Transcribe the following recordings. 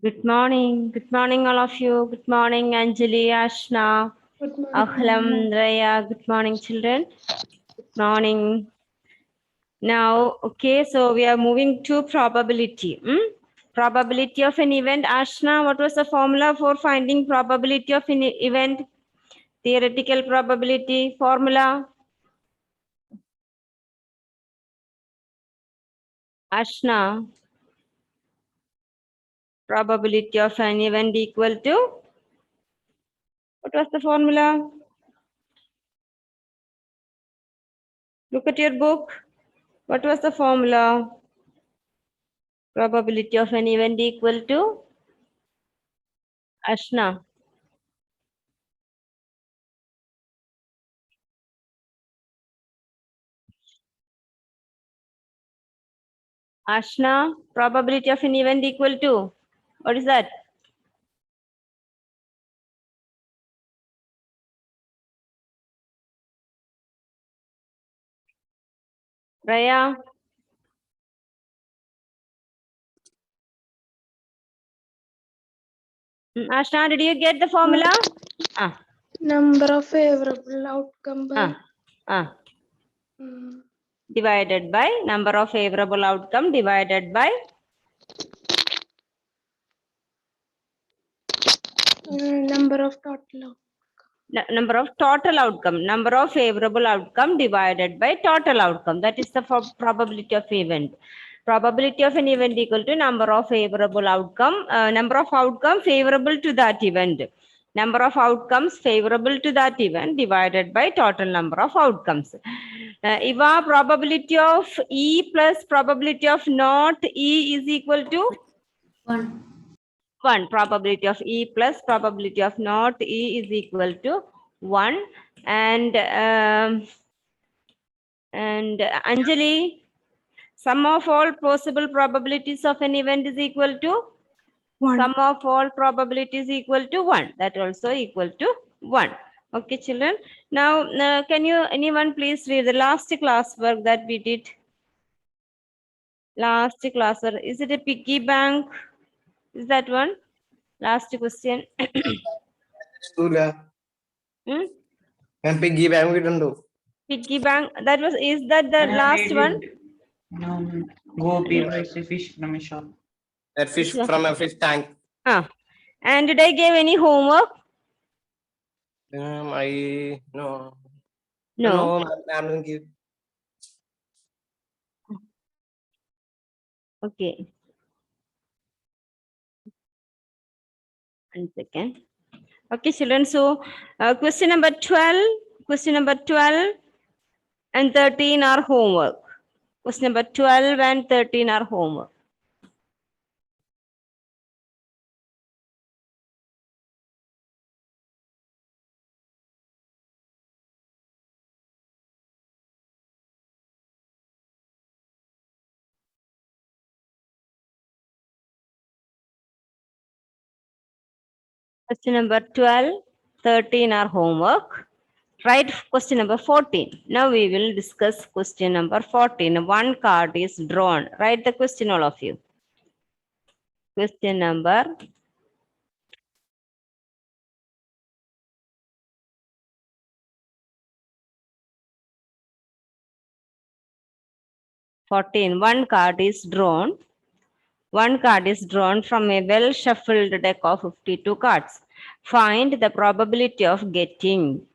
Good morning. Good morning, all of you. Good morning, Anjali, Ashna, Good morning. Ahlam, Raya. Good morning, children. Good morning. Now, okay, so we are moving to probability. Probability of an event. Ashna, what was the formula for finding probability of an event? Theoretical probability formula. Ashna, probability of an event equal to? What was the formula? Look at your book. What was the formula? Probability of an event equal to? Ashna. Ashna, probability of an event equal to? What is that? Raya? Ashna, did you get the formula? Number of favorable outcome by Divided by number of favorable outcome divided by number of total. number of total outcome. Number of favorable outcome divided by total outcome. That is the probability of event. Probability of an event equal to number of favorable outcome. Number of outcome favorable to that event. Number of outcomes favorable to that event divided by total number of outcomes. Iva, probability of E plus probability of not E is equal to 1. Probability of E plus probability of not E is equal to 1. And Anjali, sum of all possible probabilities of an event is equal to? 1. Sum of all probabilities equal to 1. That also equal to 1. Okay, children. Now, can you, anyone please read the last class work that we did? Last class work. Is it a piggy bank? Is that one? Last question. Hmm? Piggy bank we don't do. Piggy bank. That was, is that the last one? Go buy fish from a shop. That fish from a fish tank. And did I give any homework? I no. No. No, ma'am didn't give. Okay. 1 second. Okay, children. So, question number 12, question number 12 and 13 are homework. Question number 12 and 13 are homework. Question number 12, 13 are homework. Write question number 14. Now we will discuss question number 14. One card is drawn. Write the question, all of you. Question number 14. One card is drawn. One card is drawn from a well-shuffled deck of 52 cards. Find the probability of getting.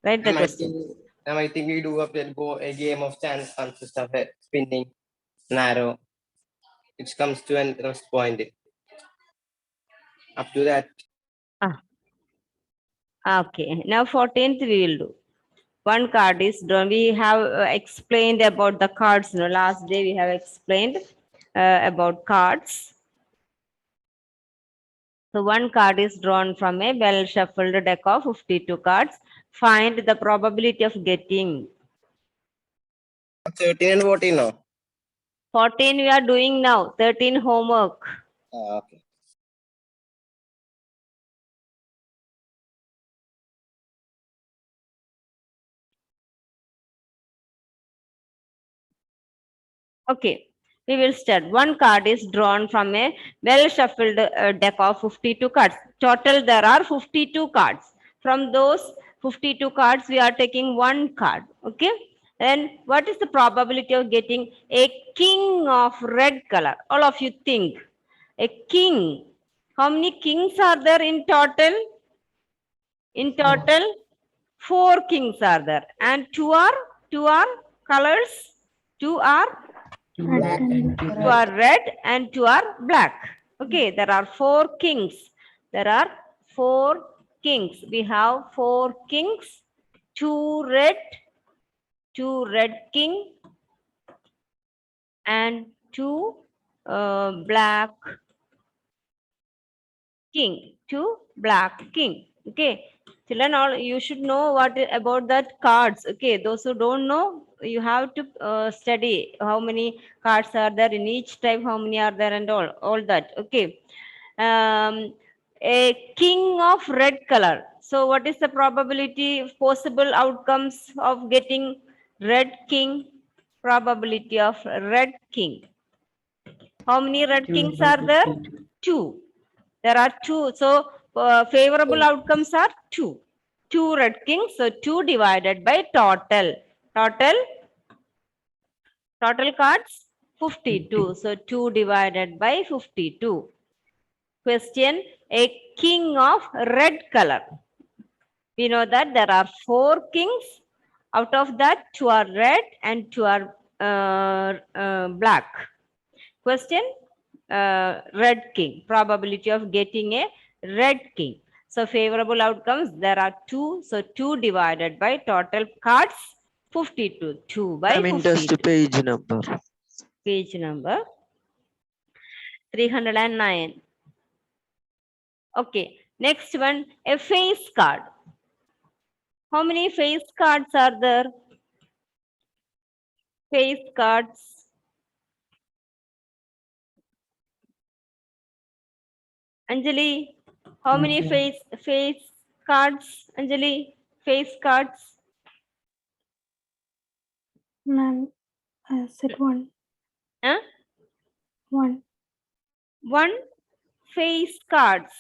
Write the question. I think we do a game of chance consists of a spinning narrow, which comes to an rest point. Up to that. Okay. Now 14th we will do. One card is drawn. We have explained about the cards. Last day we have explained about cards. So one card is drawn from a well-shuffled deck of 52 cards. Find the probability of getting. 13 and 14 no? 14 we are doing now. 13 homework. Okay. Okay. We will start. One card is drawn from a well shuffled deck of 52 cards. Total, there are 52 cards. From those 52 cards, we are taking one card. Okay. Then what is the probability of getting a king of red color? All of you think. A king. How many kings are there in total? In total, 4 kings are there. And two are colors. Two are red and two are black. Okay, there are 4 kings. There are 4 kings. We have 4 kings, 2 red king, and 2 black king. 2 black king. Okay, children, all you should know what about that cards. Okay, those who don't know, you have to study how many cards are there in each type, how many are there, and all that. Okay, a king of red color. So what is the probability of possible outcomes of getting red king? Probability of red king. How many red kings are there? 2. There are 2. So favorable outcomes are 2. 2 red kings. So 2 divided by total. Total cards 52. So 2 divided by 52. Question, a king of red color. We know that there are 4 kings. Out of that, 2 are red and 2 are black. Question, red king. Probability of getting a red king. So favorable outcomes, there are 2. So 2 divided by total cards 52. 2 by 52. Page number. Page number 309. Okay, next one, a face card. How many face cards are there? Face cards. Anjali, how many face cards? Anjali, face cards. Ma'am, I said 1. Huh? 1. 1 face cards.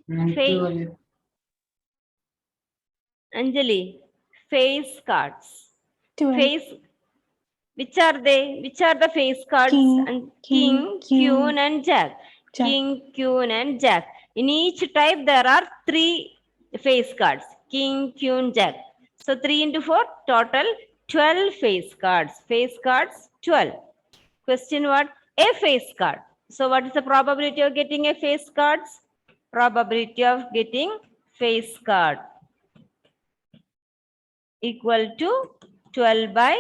Face. Anjali, face cards. 12. Face. Which are they? Which are the face cards? King, And king, queen, and jack. Jack. King, queen, and jack. In each type, there are 3 face cards. King, queen, jack. So 3 into 4, total 12 face cards. Face cards, 12. Question what? A face card. So what is the probability of getting a face cards? Probability of getting face card equal to 12 by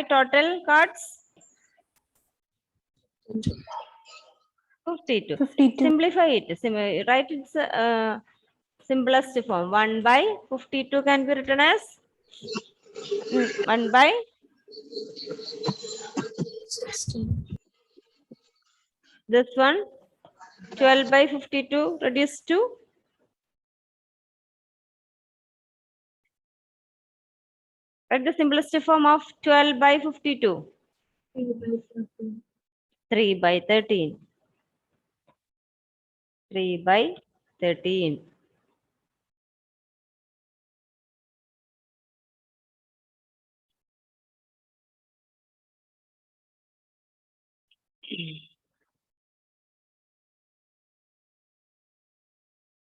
total cards 52. 52. Simplify it. Write its simplest form. 1 by 52 can be written as 1 by 16. this one. 12 by 52 reduced to write the simplest form of 12 by 52. 3 by 13. 3 by 13.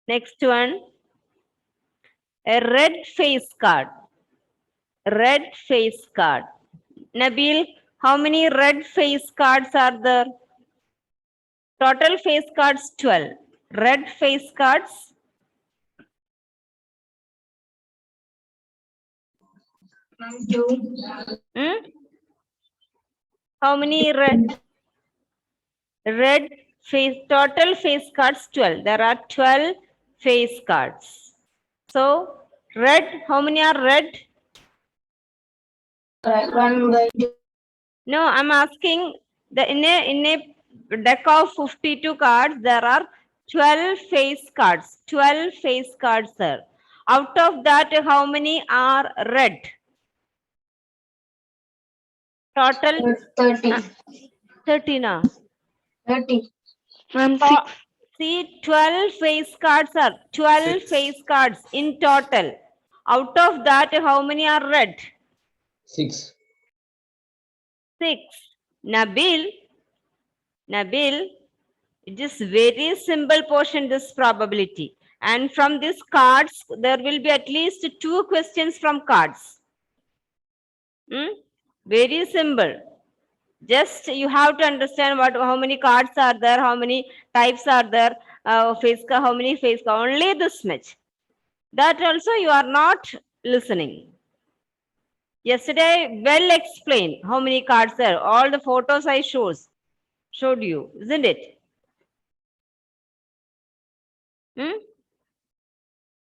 Next one, a red face card. Red face card. Nabil, how many red face cards are there? Total face cards 12. Red face cards. How many red face, total face cards 12. There are 12 face cards. So red, how many are red? 1 by 2. No, I'm asking in a deck of 52 cards, there are 12 face cards. 12 face cards, sir. Out of that, how many are red? Total 30. 13. 30. Ma'am, To- 6. See, 12 face cards are 12 Six. face cards in total. Out of that, how many are red? 6. 6. Nabil, it is very simple portion, this probability. And from these cards, there will be at least 2 questions from cards. Very simple. Just you have to understand how many cards are there, how many types are there, how many face card, only this much. That also you are not listening. Yesterday, well explained how many cards there. All the photos I showed you, isn't it?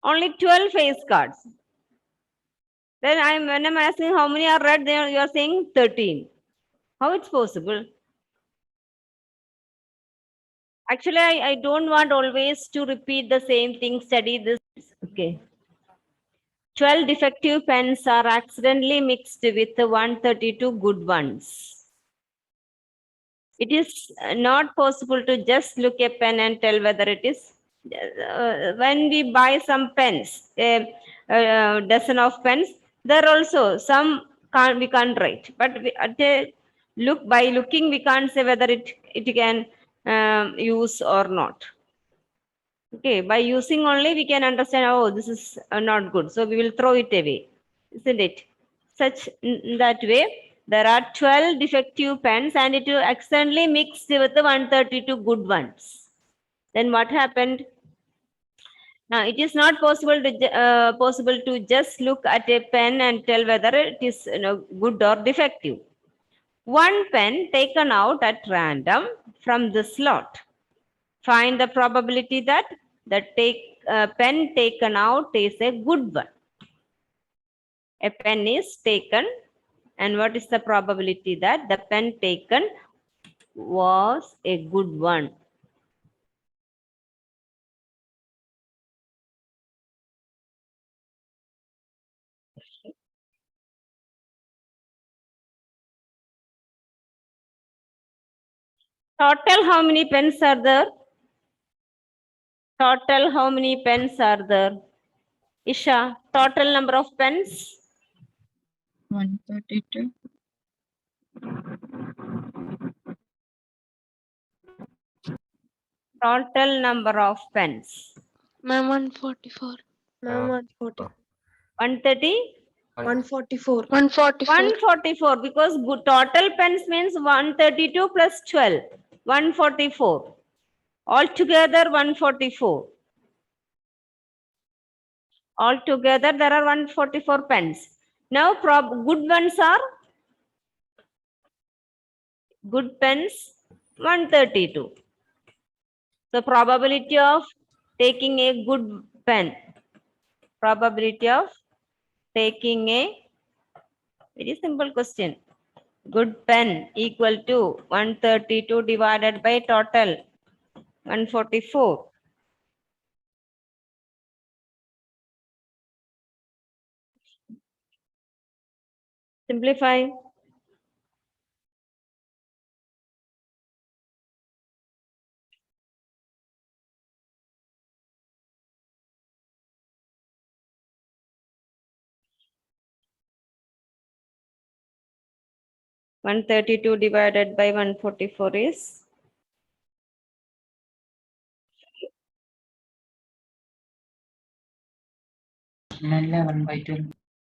Only 12 face cards. Then when I'm asking how many are red, then you are saying 13. How it's possible? Actually, I don't want always to repeat the same thing, study this. Okay. 12 defective pens are accidentally mixed with 132 good ones. It is not possible to just look a pen and tell whether it is. When we buy some pens, a dozen of pens, there also some we can't write. But by looking, we can't say whether it can use or not. Okay, by using only we can understand, oh, this is not good. So we will throw it away, isn't it? Such in that way, there are 12 defective pens and it will accidentally mixed with the 132 good ones. Then what happened? Now it is not possible to just look at a pen and tell whether it is good or defective. One pen taken out at random from the slot. Find the probability that the pen taken out is a good one. A pen is taken, and what is the probability that the pen taken was a good one? Total, how many pens are there? Total, how many pens are there? Isha, total number of pens? 132. Total number of pens. Ma'am, 144. Ma'am, 140. 130? 144. 144. 144, because total pens means 132 plus 12. 144. Altogether 144. Altogether there are 144 pens. Now good ones are good pens 132. So probability of taking a good pen. Probability of taking a very simple question. Good pen equal to 132 divided by total 144. Simplify. One 32 divided by 144 is 11 by 12.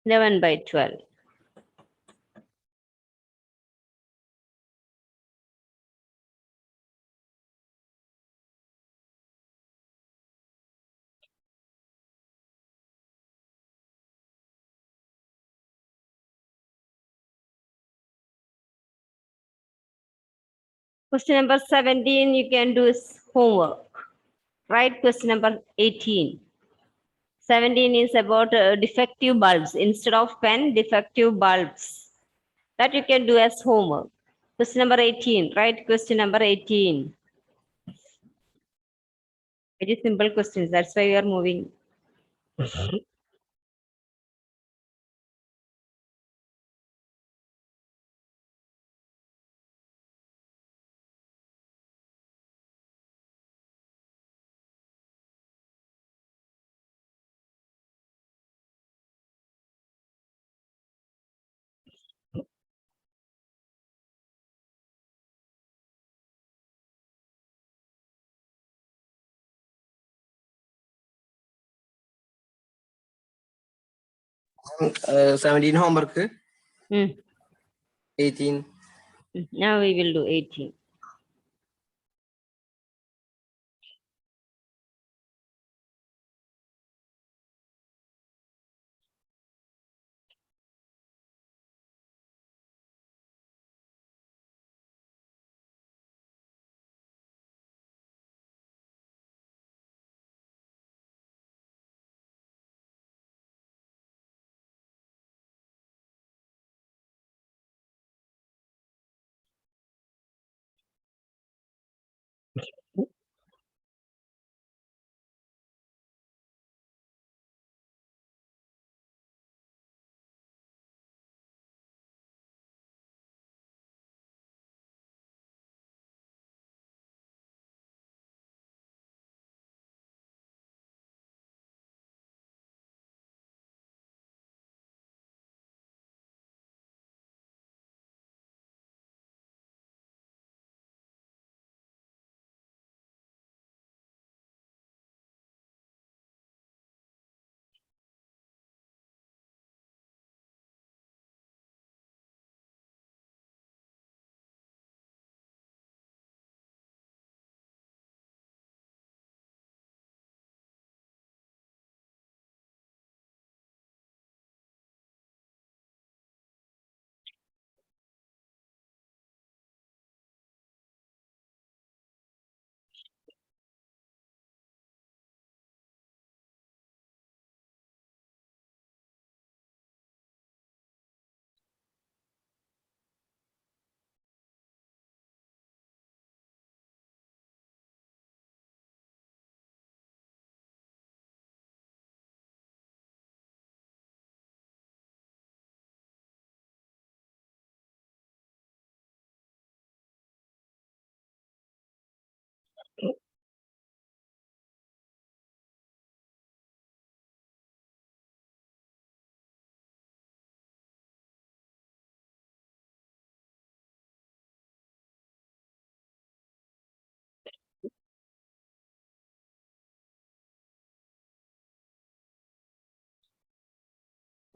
11 by 12. Question number 17, you can do is homework. Write question number 18. 17 is about defective bulbs. Instead of pen, defective bulbs. That you can do as homework. Question number 18. Write question number 18. Very simple questions. That's why we are moving. 17 homework. Hmm. 18. Now we will do 18.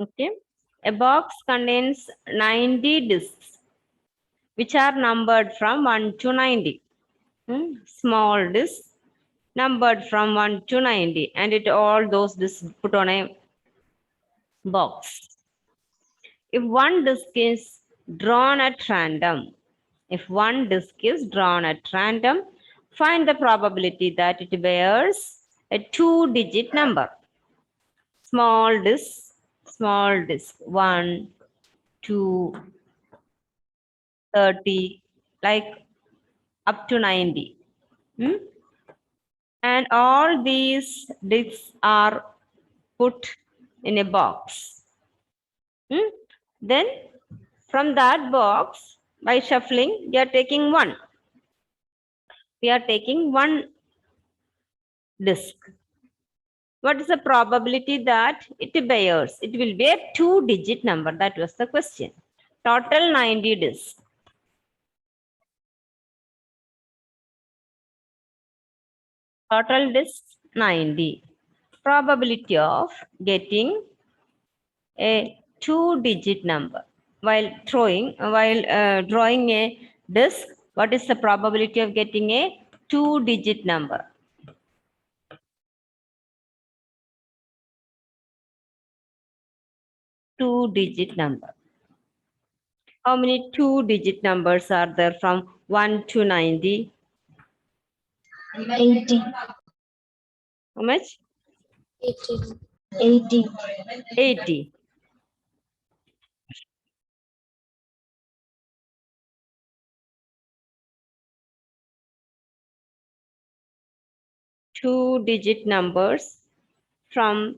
Okay. A box contains 90 discs, which are numbered from 1 to 90. Small discs numbered from 1 to 90, and it all those discs put on a box. If one disc is drawn at random, find the probability that it bears a 2-digit number. Small disc, 1, 2, 30, like up to 90. And all these discs are put in a box. Then from that box, by shuffling, we are taking one. We are taking one disc. What is the probability that it bears? It will be a 2-digit number. That was the question. Total 90 discs. Total discs 90. Probability of getting a 2-digit number. While drawing a disc, what is the probability of getting a 2-digit number? Two-digit number. How many 2-digit numbers are there from 1 to 90? 80. How much? 80. 80. Two-digit numbers from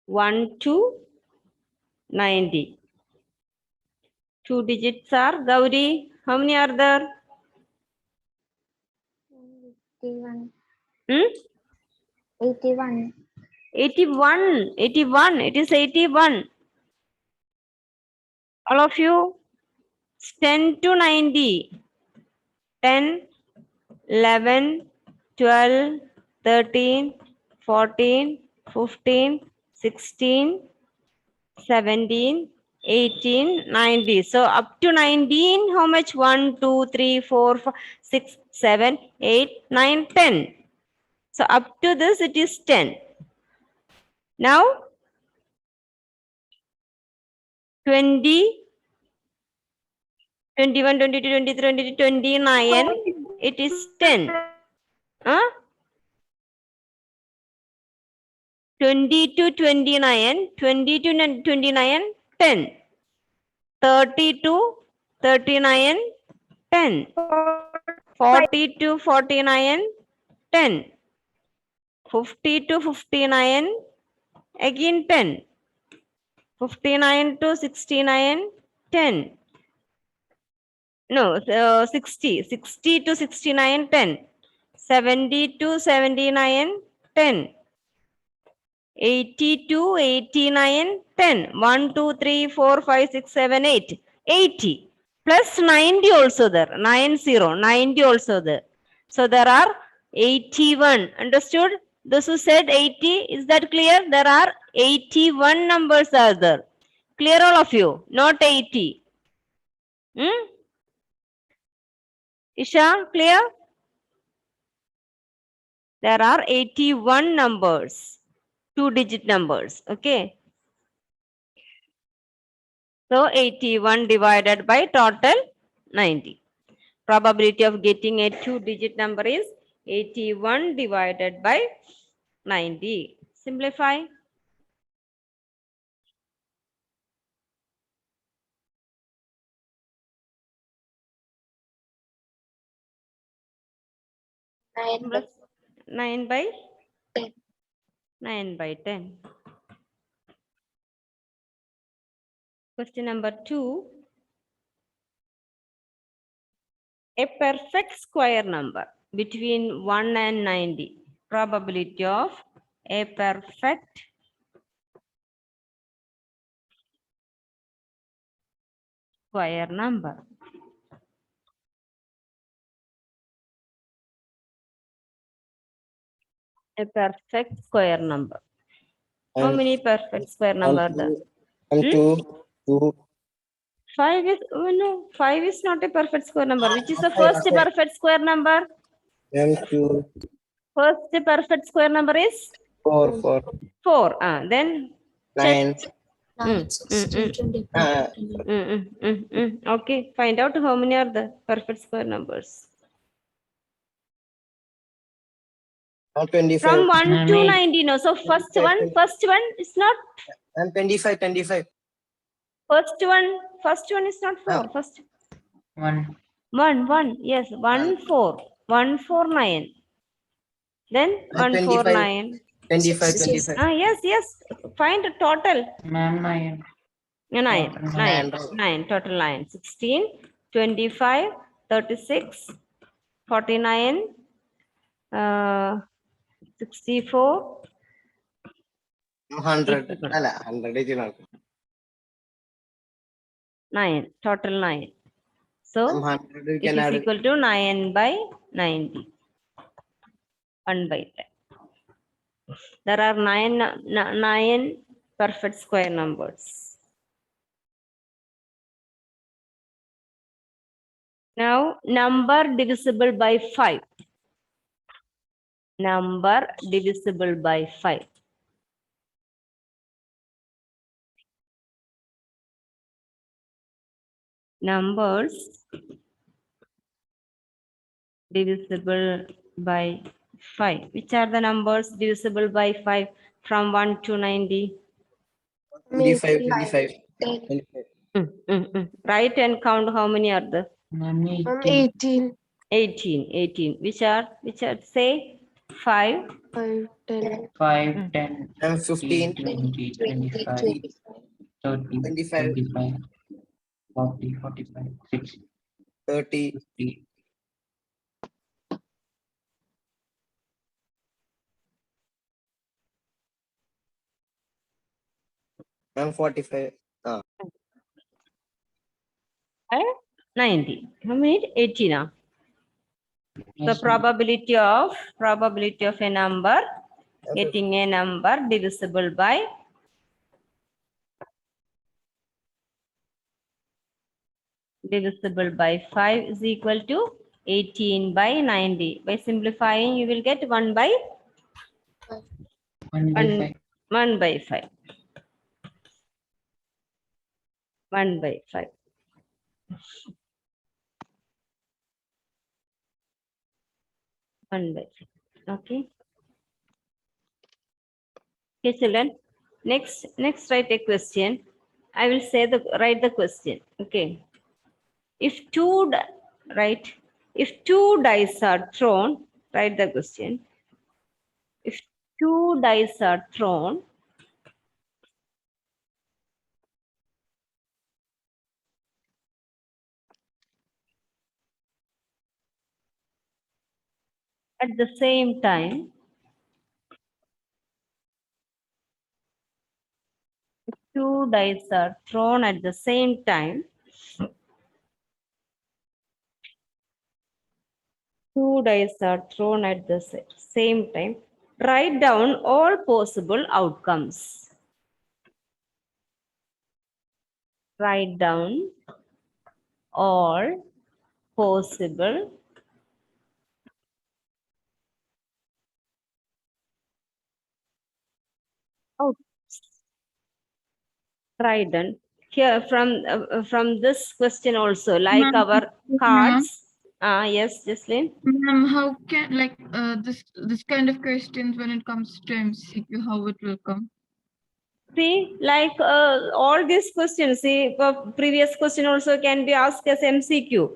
1 to 90. 2 digits are, Gauri, how many are there? 81. 81. 81. It is 81. All of you, 10 to 90. 10, 11, 12, 13, 14, 15, 16, 17, 18, 19. So up to 19, how much? 1, 2, 3, 4, 5, 6, 7, 8, 9, 10. So up to this, it is 10. Now, 20, 21, 22, 23, 22, 29, it is 10. Huh? 22, 29, 22, 29, 10. 32, 39, 10. 42, 49, 10. 50 to 59, again 10. 59 to 69, 10. No, 60. 60 to 69, 10. 70 to 79, 10. 80 to 89, 10. 1, 2, 3, 4, 5, 6, 7, 8. 80. Plus 90 also there. 90. 90 also there. So there are 81. Understood? Those who said 80, is that clear? There are 81 numbers are there. Clear all of you? Not 80. Isha, clear? There are 81 numbers. 2-digit numbers. Okay. So 81 divided by total 90. Probability of getting a 2-digit number is 81 divided by 90. Simplify. Nine by 9 by 10. 9 by 10. Question number 2. A perfect square number between 1 and 90. Probability of a perfect square number. A perfect square number. How I'm, many perfect square I'm number are there? two, I'm two. 5 is, oh no, 5 is not a perfect square number. Which is the Okay, first okay. perfect square number? I'm two, First perfect square number is 4, 4, 4. Then check. 9. 9, 16, 25, 29. Okay, find out how many are the perfect square numbers. I'm 25. From 1 to Ma'am, 90. No, so first one is not. I'm 25, 25. First one is not 4. No. First 1. 1. Yes, 1, 4. 1, 4, 9. Then I'm 1, 4, 25, 9. 25, 25. Yes. Find a total. Ma'am, 9. 9. Total 9. nine. 9. Total 9. 16, 25, 36, 49, 64. 100. 81. അല്ല 100 is not. 9. Total 9. So I'm 100. You it can is add. equal to 9 by 90. 1 by 10. There are 9 perfect square numbers. Now, number divisible by 5. Number divisible by 5. Numbers divisible by 5. Which are the numbers divisible by 5 from 1 to 90? 25, 10. 25. Write and count how many are there? Ma'am, 18, 18. Which are say 5, 5, 10, 5, 10, I'm 15, 15, 20, 25, 20, 30, 25, 25, 40, 45, 60, 30. 50. I'm 45. Ah, and 90. How many? 18. The Yes, ma'am. probability of a number I'm getting a number divisible by divisible by 5 is equal to 18 by 90. By simplifying, you will get 1 by 1 by 1, 5. 1 by 5. 1 by 5. One by 5. Okay. Okay, children. Next write a question. I will say write the question. Okay. If if two dice are thrown, write the question. If two dice are thrown, at the same time, two dice are thrown at the same time, two dice are thrown at the same time, write down all possible outcomes. Write down all possible outcomes. Write down here from this question also, like Ma'am, our cards. Yes, Jocelyn. ma'am, how can like this kind of questions when it comes to MCQ, how it will come? See, like all these questions, see, previous question also can be asked as MCQ.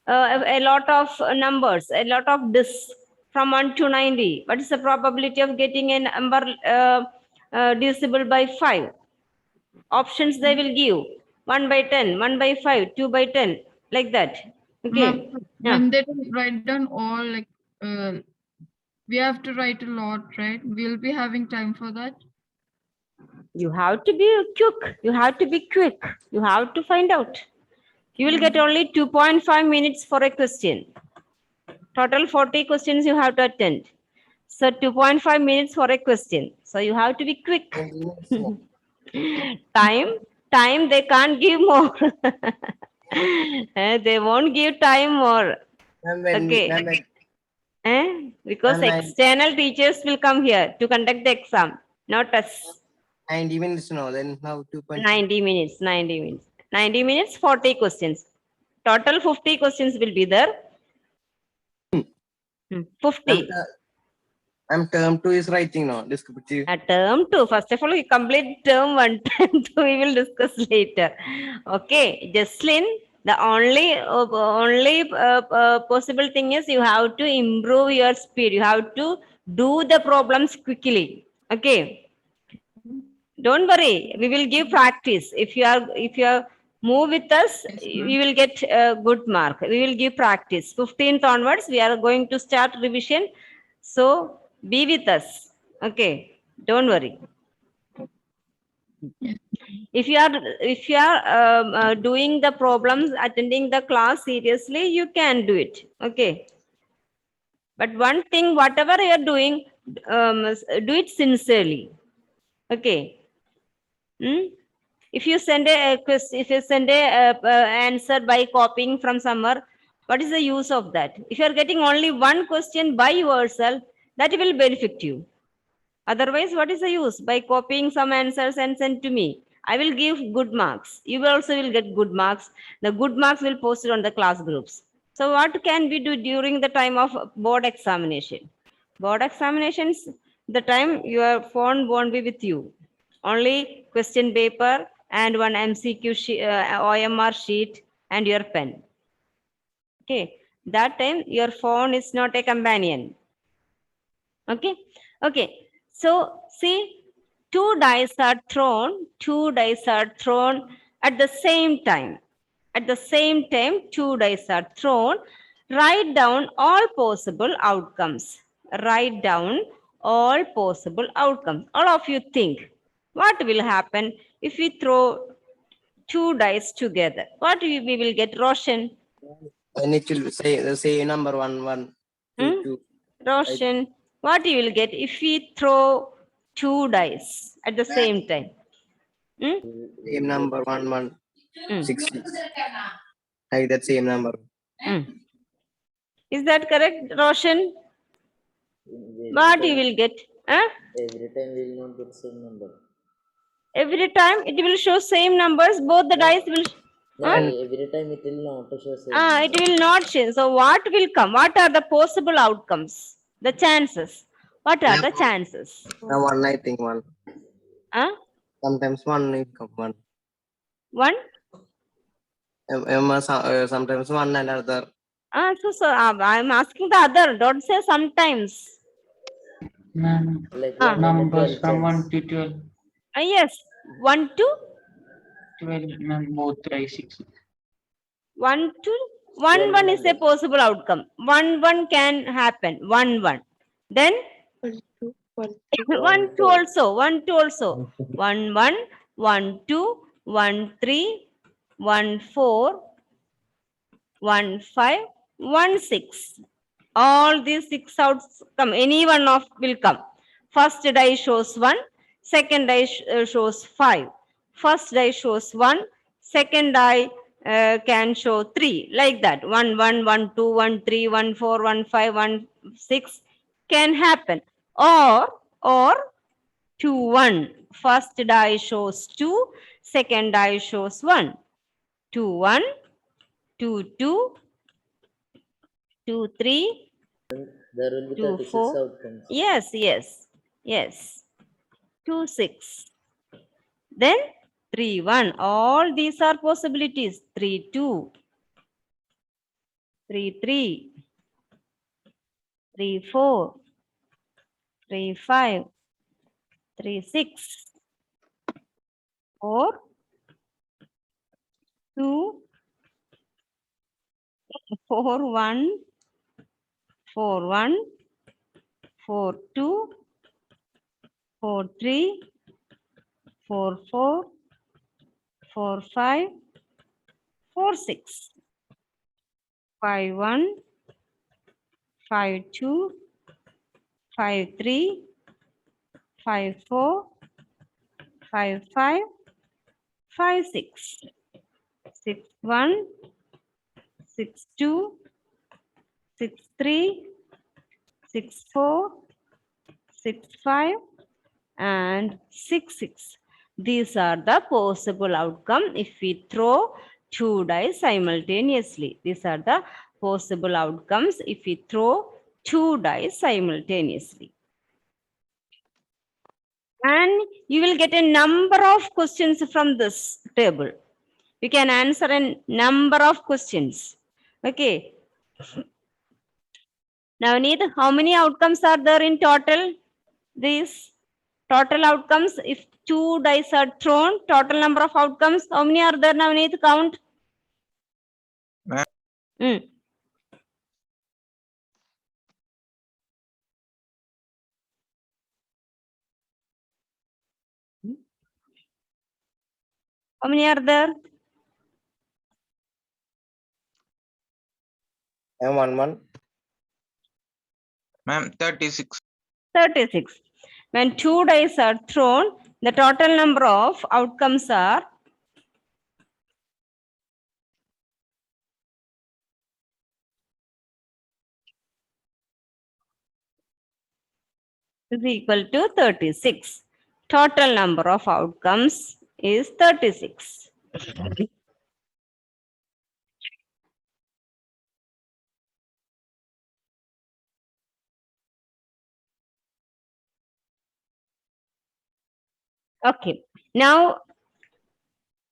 A lot of numbers, a lot of discs from 1 to 90. What is the probability of getting a number divisible by 5? Options they will give 1 by 10, 1 by 5, 2 by 10, like that. Okay. Ma'am, Yeah. when they write down all like we have to write a lot, right? We'll be having time for that. You have to be quick. You have to be quick. You have to find out. You will get only 2.5 minutes for a question. Total 40 questions you have to attend. So 2.5 minutes for a question. So you have to be quick. Time they can't give more. They won't give time more. Okay. Because external teachers will come here to conduct the exam, not us. 90 minutes no, then now 2.5. 90 minutes, 90 minutes. 90 minutes, 40 questions. Total 50 questions will be there. 50. I'm term 2 is writing now, descriptive. At term 2, first of all, you complete term 1, term 2, we will discuss later. Okay, Jocelyn, the only possible thing is you have to improve your speed. You have to do the problems quickly. Okay. Don't worry, we will give practice. If you are move with us, Yes, you will get a good mark. We will give practice. 15th onwards, we are going to start revision. So be with us. Okay, don't worry. Yes. If you are doing the problems, attending the class seriously, you can do it. Okay. But one thing, whatever you are doing, do it sincerely. Okay. If you send a question, if you send a answer by copying from somewhere, what is the use of that? If you are getting only one question by yourself, that will benefit you. Otherwise, what is the use? By copying some answers and send to me, I will give good marks. You also will get good marks. The good marks will post it on the class groups. So what can we do during the time of board examination? Board examinations, the time your phone won't be with you. Only question paper and one MCQ OMR sheet and your pen. Okay, that time your phone is not a companion. Okay. So see, two dice are thrown at the same time. At the same time, two dice are thrown. Write down all possible outcomes. Write down all possible outcomes. All of you think, what will happen if we throw two dice together? What we will get, Roshan? And it will say the same number 1, 1, 2, 2. Roshan, what you will get if we throw two dice at the same time? Same number 1, 1, 6, 6. like that same number. Is that correct, Roshan? What you will get? Huh? Every time we will not get same number. Every time it will show same numbers. Both the dice will. No, Huh? every time it will not show same It number. will not change. So what will come? What are the possible outcomes? The chances. What are the chances? One, I think one. Huh? Sometimes one will come one. One. Sometimes one and other. So I'm asking the other. Don't say sometimes. Ma'am, Like Ah. 1 in numbers 12 from chance. 1 to 12. Yes. 1 to 12, ma'am, both try 6. 1 to 1 1 is a numbers. possible outcome. 1 1 can happen. 1 1. Then 1, 2, 1, 1 2 also. 1 2 also. 1 1 1 2 1 3 1 4 1 5 1 6. All these 6 outs come. Any one of will come. First die shows 1. Second die shows 5. First die shows 1. Second die can show 3. Like that. 1 1 1 2 1 3 1 4 1 5 1 6 can happen. Or 2 1. First die shows 2. Second die shows 1. 2 1 2 2 2 3 There will be 2 36 4. outcomes. Yes. 2 6. Then 3 1. All these are possibilities. 3 2. 3 3. 3 4. 3 5. 3 6. 4 2 4 1 4 1 4 2 4 3 4 4 4 5 4 6 5 1 5 2 5 3 5 4 5 5 5 6 6 1 6 2 6 3 6 4 6 5 and 6 6. These are the possible outcome if we throw 2 dice simultaneously. These are the possible outcomes if we throw 2 dice simultaneously. And you will get a number of questions from this table. You can answer a number of questions. Okay. Now, how many outcomes are there in total? These total outcomes, if 2 dice are thrown, total number of outcomes, how many are there now? Count. How many are there? And 1 1. Ma'am, 36. 36. When 2 dice are thrown, the total number of outcomes are is equal to 36. Total number of outcomes is 36. Okay. Now,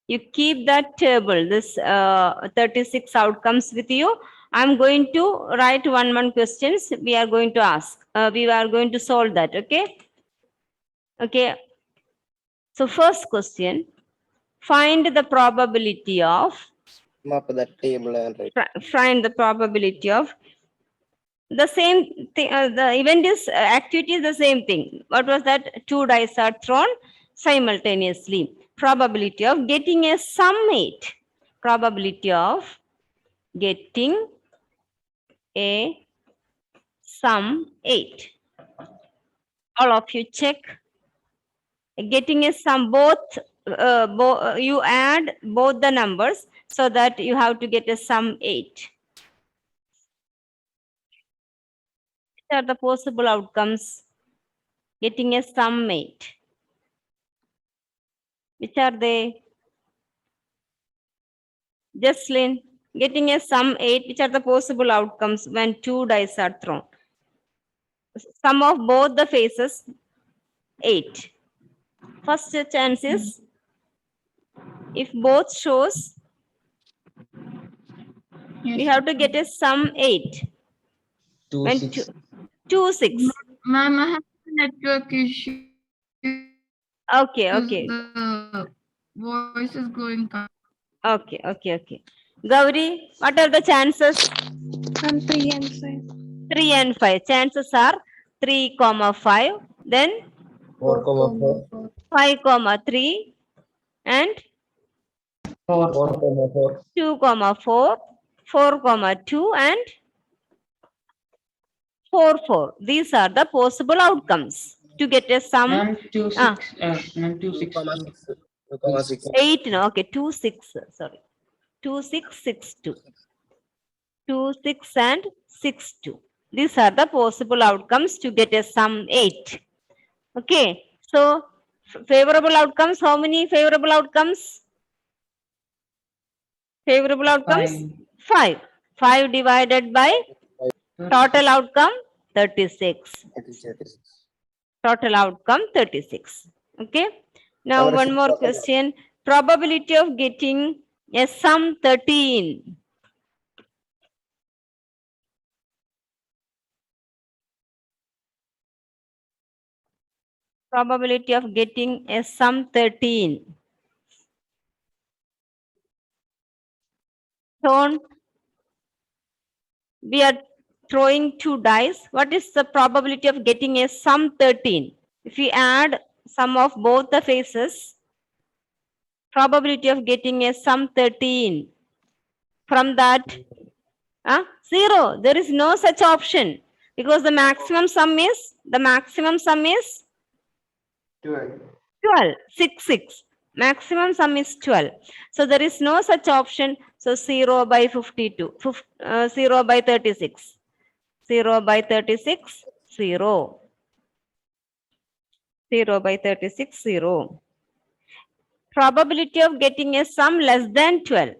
you keep that table, this 36 outcomes with you. I'm going to write one questions. We are going to ask. We are going to solve that. Okay. Okay. So first question, find the probability of, Map that table and write. find the probability of the same thing. The event is activity is the same thing. What was that? 2 dice are thrown simultaneously. Probability of getting a sum 8. Probability of getting a sum 8. All of you check. Getting a sum, both you add both the numbers so that you have to get a sum 8. Which are the possible outcomes? Getting a sum 8. Which are they? Jocelyn, getting a sum 8, which are the possible outcomes when 2 dice are thrown? Sum of both the faces, 8. First chance is, if both shows, we have to get a sum 8. Two When six. 2, 6. Ma'am, I have a network issue. Okay, okay. The voice is going. Okay, okay, okay. Gauri, what are the chances? Ma'am, 3 and 5. 3 and 5. Chances are 3, 5, then 4,4. 5, 3, and 4. 2, 4, 4, 2, and 4, 4. These are the possible outcomes to get a sum. Ma'am, 2 6. Ma'am, 2 6. 2,6. 8, no, okay, 2, 6, sorry. 2, 6, 6, 2. 2, 6, and 6, 2. These are the possible outcomes to get a sum 8. Okay, so favorable outcomes, how many favorable outcomes? Favorable outcomes? 5. 5 divided by total outcome 36. Total outcome 36. Okay. Now Our one more question. Probability of getting a sum 13. Probability of getting a sum 13. So we are throwing 2 dice. What is the probability of getting a sum 13? If we add sum of both the faces, probability of getting a sum 13. From that, 0. There is no such option because the maximum sum is 12. 12. 6, 6. Maximum sum is 12. So there is no such option. So 0 by 52. 0 by 36. 0 by 36. 0. 0 by 36. 0. Probability of getting a sum less than 12.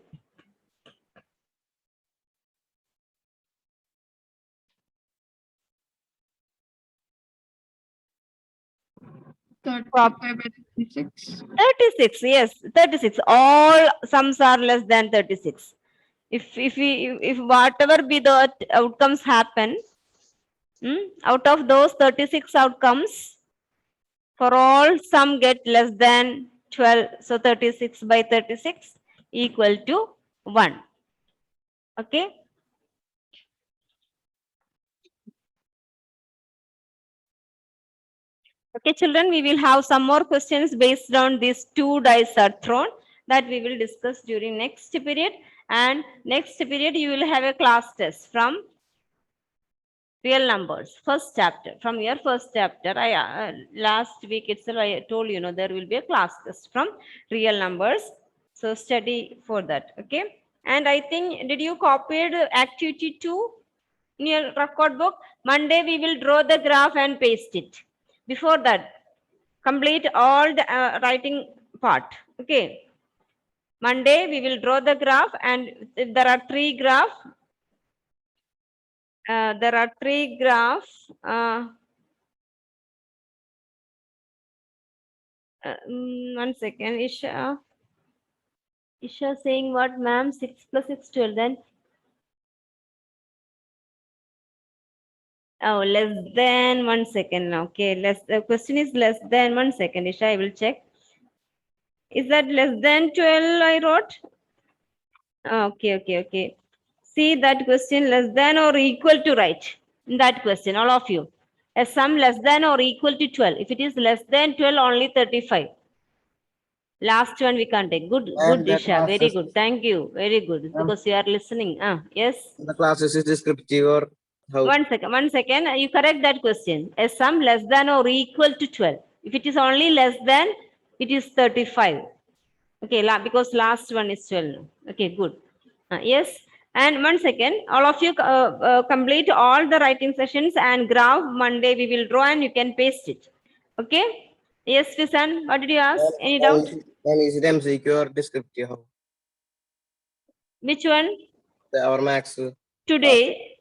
Prop- 35 by 36. 36, yes, 36. All sums are less than 36. If whatever be the outcomes happen, out of those 36 outcomes, for all sum get less than 12. So 36 by 36 equal to 1. Okay. Okay, children, we will have some more questions based on these 2 dice are thrown that we will discuss during next period. And next period, you will have a class test from real numbers, first chapter. From your first chapter, last week itself, I told you, there will be a class test from real numbers. So study for that, okay? And I think, did you copy activity 2 in your record book? Monday, we will draw the graph and paste it. Before that, complete all the writing part, okay? Monday, we will draw the graph, and if there are 3 graphs, there are 3 graphs. One second, Isha saying what, ma'am? 6 plus 6, 12. Then, oh, less than 1 second. Okay, the question is less than 1 second. Isha, I will check. Is that less than 12? I wrote. Okay. See that question, less than or equal to, right? In that question, all of you. A sum less than or equal to 12. If it is less than 12, only 35. Last one we can't take. Good, Disha. Very good. Thank you. Very good. Because you are listening. Yes. The classes is descriptive or how? One second. You correct that question. A sum less than or equal to 12. If it is only less than, it is 35. Okay, because last one is 12. Okay, good. Yes. And 1 second, all of you complete all the writing sessions and graph. Monday we will draw and you can paste it. Okay. Yes, Fisan, what did you ask? Any doubt? Ma'am, is it MCQ or descriptive? How? Which one? Our max. Today.